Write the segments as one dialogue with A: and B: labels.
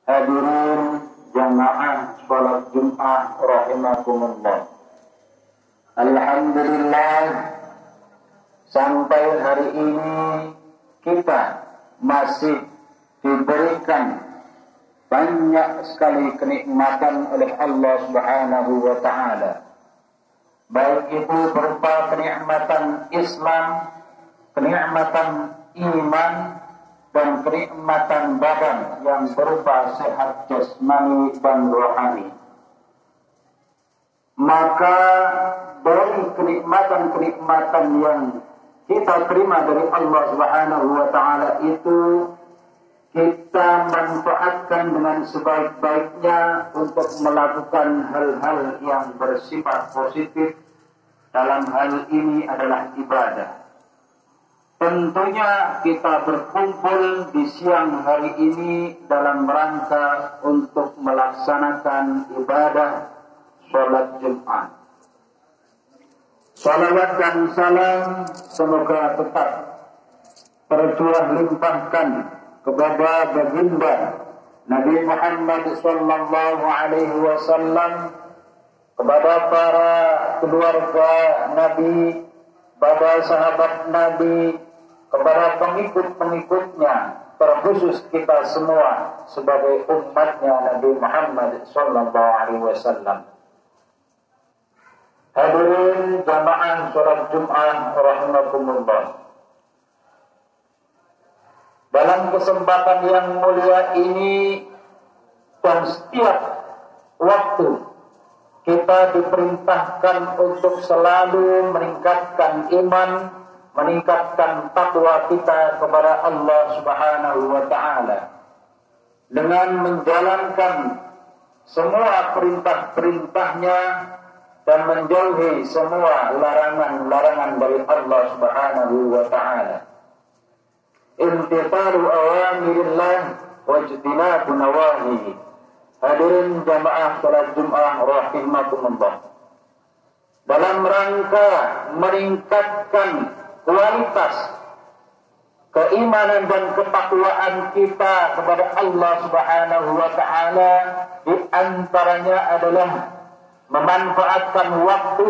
A: Hadirin jamaah sholat Jumat rahimakumullah. Alhamdulillah, sampai hari ini kita masih diberikan banyak sekali kenikmatan oleh Allah Subhanahu wa ta'ala. Baik itu berupa kenikmatan Islam, kenikmatan iman, dan kenikmatan badan yang berupa sehat jasmani dan rohani. Maka dari kenikmatan-kenikmatan yang kita terima dari Allah Subhanahu wa ta'ala itu, kita manfaatkan dengan sebaik-baiknya untuk melakukan hal-hal yang bersifat positif. Dalam hal ini adalah ibadah. Tentunya kita berkumpul di siang hari ini dalam rangka untuk melaksanakan ibadah sholat Jumat. Salawat dan salam semoga tetap tercurah limpahkan kepada baginda Nabi Muhammad sallallahu alaihi wasallam, kepada para keluarga Nabi, kepada sahabat Nabi, kepada pengikut-pengikutnya, terkhusus kita semua sebagai umatnya Nabi Muhammad sallallahu alaihi wasallam. Hadirin jamaah sholat Jumat rahimakumullah. Dalam kesempatan yang mulia ini dan setiap waktu kita diperintahkan untuk selalu meningkatkan iman, meningkatkan takwa kita kepada Allah Subhanahu wa ta'ala dengan menjalankan semua perintah-perintahnya dan menjauhi semua larangan-larangan dari Allah Subhanahu wa ta'ala. Imtithalu awamirillah wajtinabu nawahihi. Hadirin jamaah salat Jumat rahimakumullah. Dalam rangka meningkatkan kualitas keimanan dan ketakwaan kita kepada Allah Subhanahu wa ta'ala, di antaranya adalah memanfaatkan waktu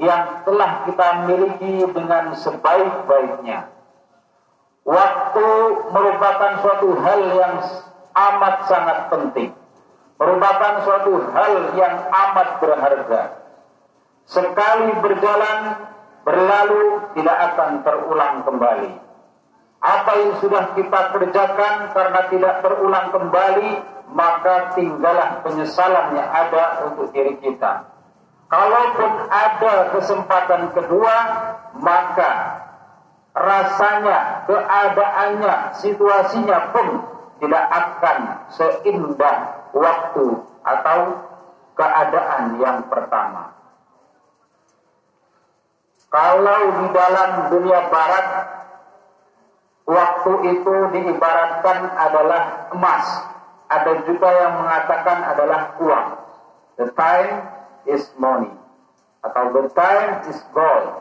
A: yang telah kita miliki dengan sebaik-baiknya. Waktu merupakan suatu hal yang amat sangat penting, merupakan suatu hal yang amat berharga. Sekali berjalan, berlalu, tidak akan terulang kembali. Apa yang sudah kita kerjakan karena tidak terulang kembali, maka tinggallah penyesalan yang ada untuk diri kita. Kalaupun ada kesempatan kedua, maka rasanya, keadaannya, situasinya pun tidak akan seindah waktu atau keadaan yang pertama. Kalau di dalam dunia barat, waktu itu diibaratkan adalah emas. Ada juga yang mengatakan adalah uang. The time is money, atau the time is gold.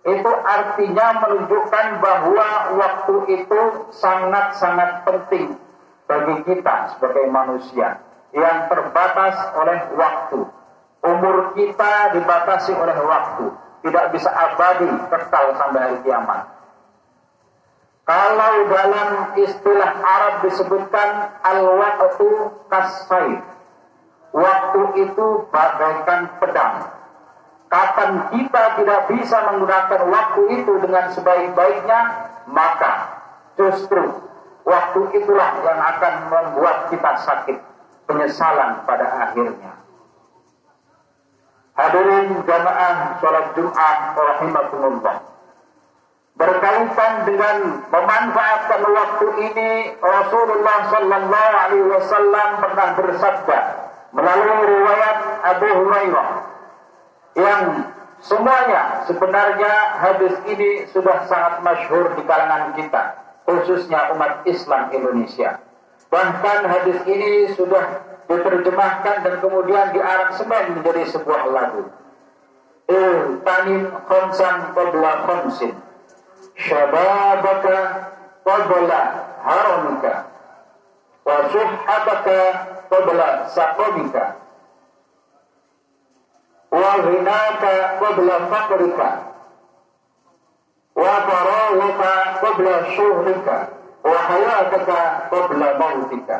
A: Itu artinya menunjukkan bahwa waktu itu sangat-sangat penting bagi kita sebagai manusia yang terbatas oleh waktu. Umur kita dibatasi oleh waktu, tidak bisa abadi kekal sampai hari kiamat. Kalau dalam istilah Arab disebutkan al-waqtu kas-sayf. Waktu itu bagaikan pedang. Kapan kita tidak bisa menggunakan waktu itu dengan sebaik-baiknya, maka justru waktu itulah yang akan membuat kita sakit, penyesalan pada akhirnya. Hadirin jamaah sholat Jumat rahimakumullah. Berkaitan dengan memanfaatkan waktu ini, Rasulullah sallallahu alaihi wasallam pernah bersabda melalui riwayat Abu Hurairah, yang semuanya sebenarnya hadis ini sudah sangat masyhur di kalangan kita, khususnya umat Islam Indonesia. Bahkan hadis ini sudah diterjemahkan dan kemudian diaransemen menjadi sebuah lagu. Tanim khamsan qabla khamsin, syababaka qabla haramika. wa syuhhataka qabla saqamika wa ghinaka qabla faqrika wa faraghaka qabla syuhrika wa hayataka qabla mautika.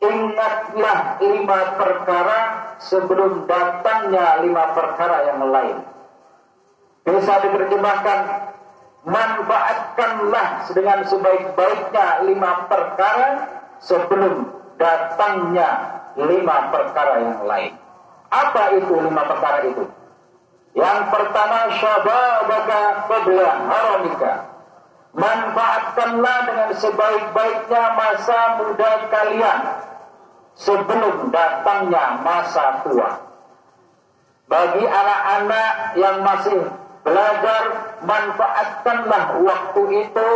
A: Ingatlah 5 perkara sebelum datangnya 5 perkara yang lain. Bisa diterjemahkan, manfaatkanlah dengan sebaik-baiknya 5 perkara sebelum datangnya 5 perkara yang lain. Apa itu 5 perkara itu? Yang pertama, syababaka qabla haramika. Manfaatkanlah dengan sebaik-baiknya masa muda kalian sebelum datangnya masa tua. Bagi anak-anak yang masih belajar, manfaatkanlah waktu itu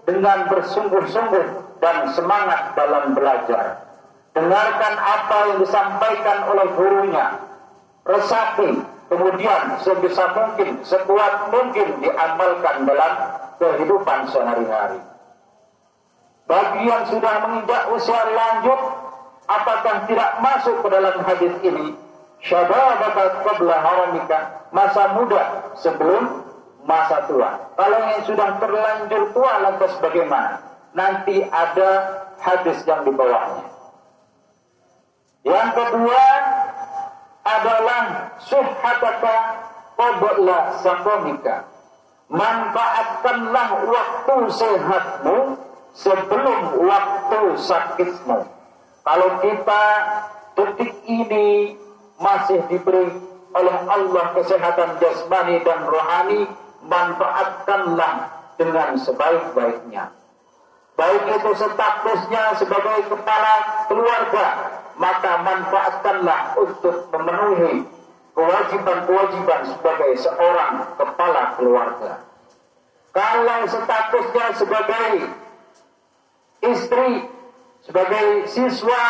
A: dengan bersungguh-sungguh dan semangat dalam belajar. Dengarkan apa yang disampaikan oleh gurunya, resapi, kemudian sebisa mungkin, sekuat mungkin diamalkan dalam kehidupan sehari-hari. Bagi yang sudah menginjak usia lanjut, apakah tidak masuk ke dalam hadis ini? Syababaka qabla haramika, masa muda sebelum masa tua. Kalau yang sudah terlanjur tua lantas bagaimana? Nanti ada hadis yang di bawahnya. Yang kedua adalah syuhhataka qabla saqamika. Manfaatkanlah waktu sehatmu sebelum waktu sakitmu. Kalau kita detik ini masih diberi oleh Allah kesehatan jasmani dan rohani, manfaatkanlah dengan sebaik-baiknya. Baik itu statusnya sebagai kepala keluarga, maka manfaatkanlah untuk memenuhi kewajiban-kewajiban sebagai seorang kepala keluarga. Kalau statusnya sebagai istri, sebagai siswa,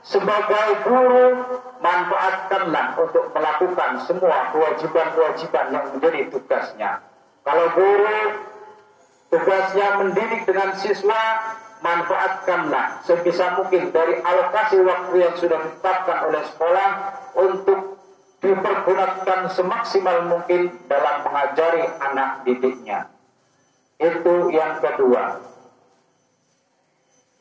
A: sebagai guru, manfaatkanlah untuk melakukan semua kewajiban-kewajiban yang menjadi tugasnya. Kalau guru tugasnya mendidik dengan siswa, manfaatkanlah sebisa mungkin dari alokasi waktu yang sudah ditetapkan oleh sekolah untuk dipergunakan semaksimal mungkin dalam mengajari anak didiknya. Itu yang kedua.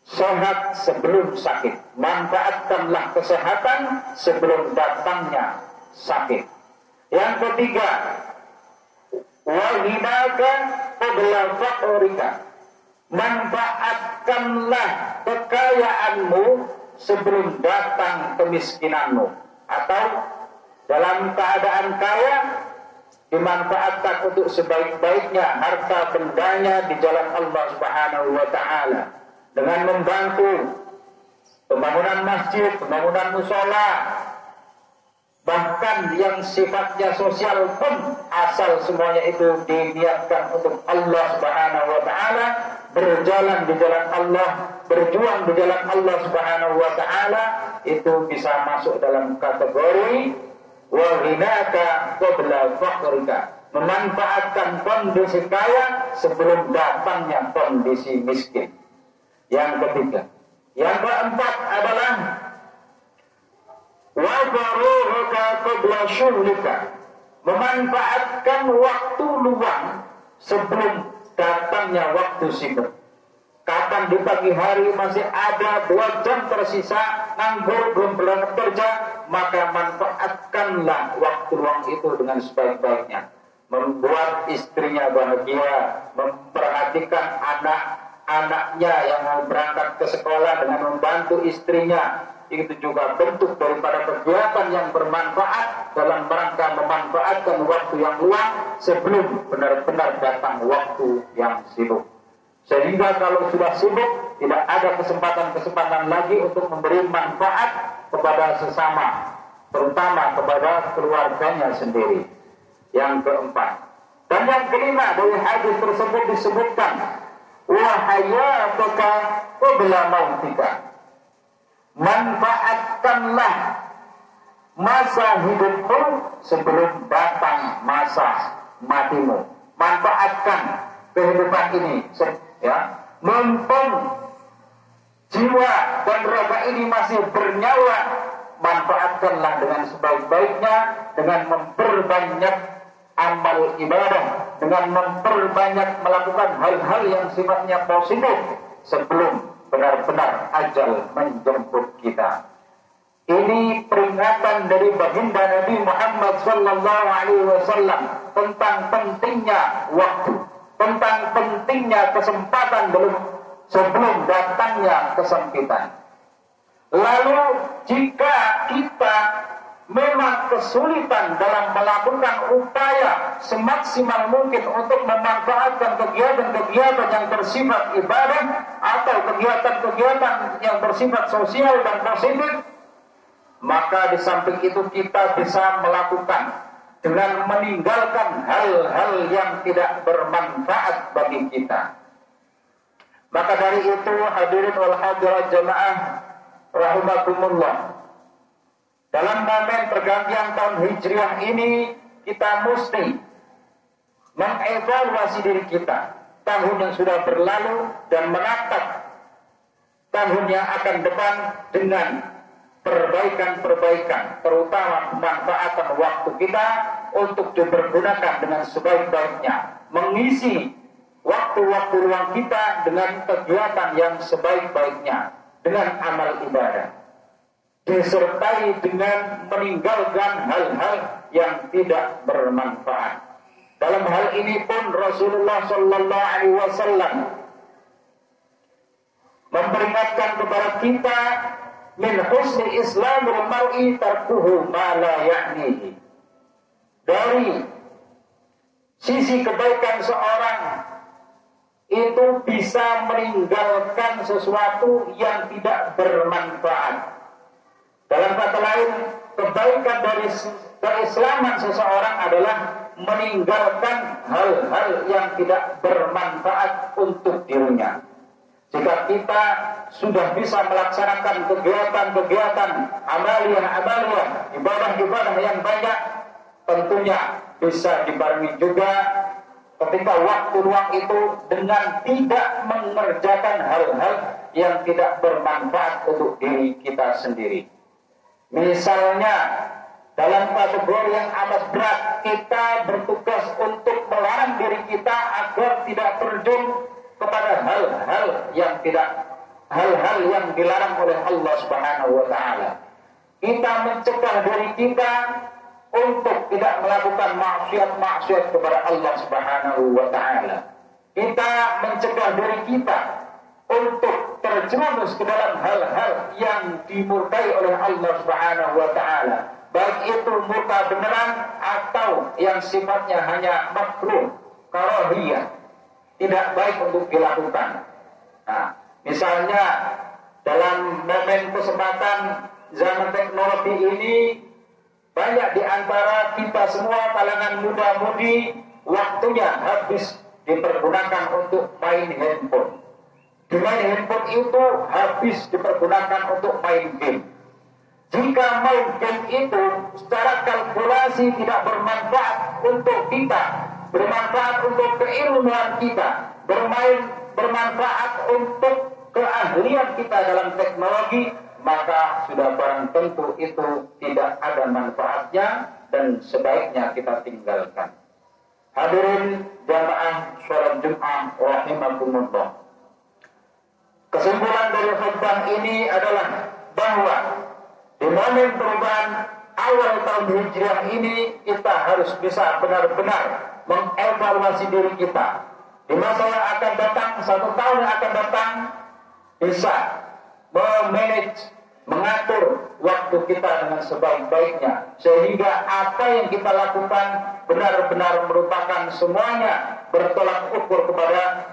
A: Sehat sebelum sakit. Manfaatkanlah kesehatan sebelum datangnya sakit. Yang ketiga, wahinaka qabla faqrika. Manfaatkanlah kekayaanmu sebelum datang kemiskinanmu. Atau dalam keadaan kaya, dimanfaatkan untuk sebaik-baiknya harta bendanya di jalan Allah Subhanahu wa Ta'ala, dengan membantu pembangunan masjid, pembangunan musola, bahkan yang sifatnya sosial pun, asal semuanya itu diniatkan untuk Allah Subhanahu wa Ta'ala, berjalan di jalan Allah, berjuang di jalan Allah Subhanahu wa Ta'ala, itu bisa masuk dalam kategori wa ghinaka qabla faqrika. Memanfaatkan kondisi kaya sebelum datangnya kondisi miskin. Yang ketiga. Yang keempat adalah wa farughaka qabla syughlika. Memanfaatkan waktu luang sebelum datangnya waktu sibuk. Kapan di pagi hari masih ada 2 jam tersisa, nganggur, belum berangkat kerja, maka manfaatkanlah waktu luang itu dengan sebaik-baiknya. Membuat istrinya bahagia, memperhatikan anak-anaknya yang mau berangkat ke sekolah dengan membantu istrinya. Itu juga bentuk daripada kegiatan yang bermanfaat dalam rangka memanfaatkan waktu yang luang sebelum benar-benar datang waktu yang sibuk. Sehingga kalau sudah sibuk, tidak ada kesempatan-kesempatan lagi untuk memberi manfaat kepada sesama, terutama kepada keluarganya sendiri. Yang keempat. Dan yang kelima, dari hadis tersebut disebutkan, wa hayataka qabla mautika. Manfaatkanlah masa hidupmu sebelum datang masa matimu. Manfaatkan kehidupan ini, ya, mumpung jiwa ini masih bernyawa, manfaatkanlah dengan sebaik-baiknya, dengan memperbanyak amal ibadah, dengan memperbanyak melakukan hal-hal yang sifatnya positif sebelum benar-benar ajal menjemput kita. Ini peringatan dari baginda Nabi Muhammad SAW tentang pentingnya waktu, tentang pentingnya kesempatan sebelum datangnya kesempitan. Lalu jika kita memang kesulitan dalam melakukan upaya semaksimal mungkin untuk memanfaatkan kegiatan-kegiatan yang bersifat ibadah atau kegiatan-kegiatan yang bersifat sosial dan positif, maka di samping itu kita bisa melakukan dengan meninggalkan hal-hal yang tidak bermanfaat bagi kita. Maka dari itu hadirin wal hadirat jamaah rahimakumullah, dalam momen pergantian tahun Hijriah ini kita mesti mengevaluasi diri kita, tahun yang sudah berlalu, dan menatap tahun yang akan depan dengan perbaikan-perbaikan, terutama pemanfaatan waktu kita untuk dipergunakan dengan sebaik-baiknya, mengisi waktu-waktu luang kita dengan kegiatan yang sebaik-baiknya, dengan amal ibadah, disertai dengan meninggalkan hal-hal yang tidak bermanfaat. Dalam hal ini pun Rasulullah SAW memperingatkan kepada kita, min husni islamil mar'i tarkuhu ma la ya'nihi. Dari sisi kebaikan seorang itu bisa meninggalkan sesuatu yang tidak bermanfaat. Dalam kata lain, kebaikan dari keislaman seseorang adalah meninggalkan hal-hal yang tidak bermanfaat untuk dirinya. Jika kita sudah bisa melaksanakan kegiatan-kegiatan amaliyah, ibadah-ibadah yang banyak, tentunya bisa dibarengi juga ketika waktu luang itu dengan tidak mengerjakan hal-hal yang tidak bermanfaat untuk diri kita sendiri. Misalnya, dalam kategori yang amat berat, kita bertugas untuk melarang diri kita agar tidak terjun kepada hal-hal yang dilarang oleh Allah Subhanahu wa taala. Kita mencegah diri kita untuk tidak melakukan maksiat-maksiat kepada Allah Subhanahu wa taala. Kita mencegah diri kita untuk terjerumus ke dalam hal-hal yang dimurkai oleh Allah Subhanahu wa taala, baik itu murka beneran atau yang sifatnya hanya makruh, karahiyah, tidak baik untuk dilakukan. Nah, misalnya dalam momen kesempatan zaman teknologi ini, banyak di antara kita semua kalangan muda-mudi waktunya habis dipergunakan untuk main handphone. Dengan handphone itu habis dipergunakan untuk main game. Jika main game itu secara kalkulasi tidak bermanfaat untuk kita, bermanfaat untuk keilmuan kita, bermanfaat untuk keahlian kita dalam teknologi, maka sudah barang tentu itu tidak ada manfaatnya dan sebaiknya kita tinggalkan. Hadirin jamaah sholat Jumat rahimakumullah. Kesimpulan dari khutbah ini adalah bahwa di momen perubahan awal tahun Hijriah ini kita harus bisa benar-benar mengevaluasi diri kita. Di masa yang akan datang, 1 tahun yang akan datang, bisa memanage, mengatur waktu kita dengan sebaik-baiknya, sehingga apa yang kita lakukan benar-benar merupakan semuanya bertolak ukur kepada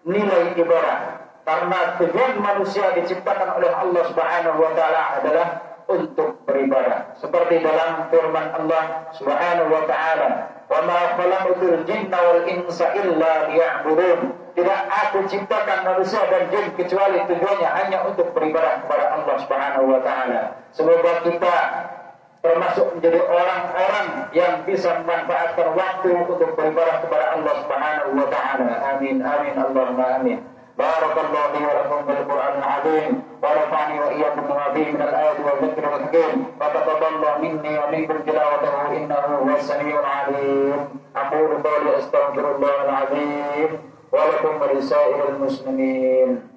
A: nilai ibadah. Karena tujuan manusia diciptakan oleh Allah Subhanahu wa taala adalah untuk beribadah. Seperti dalam firman Allah Subhanahu wa taala, "Wa ma khalaqtul jinna wal insa illa liya'budun." Tidak aku ciptakan manusia dan jin kecuali tujuannya hanya untuk beribadah kepada Allah Subhanahu wa taala. Semoga kita termasuk menjadi orang-orang yang bisa memanfaatkan waktu untuk beribadah kepada Allah Subhanahu wa taala. Amin amin Allahumma amin. Barakallahu li wa lakum bil Qur'anil azim wa nafa'ani wa iyyakum فيه من الآية والذكر والحكيم وتقبل مني ومنكم تلاوته إنه هو السميع العليم أقول قولي أستغفر الله العظيم ولكم ولسائر المسلمين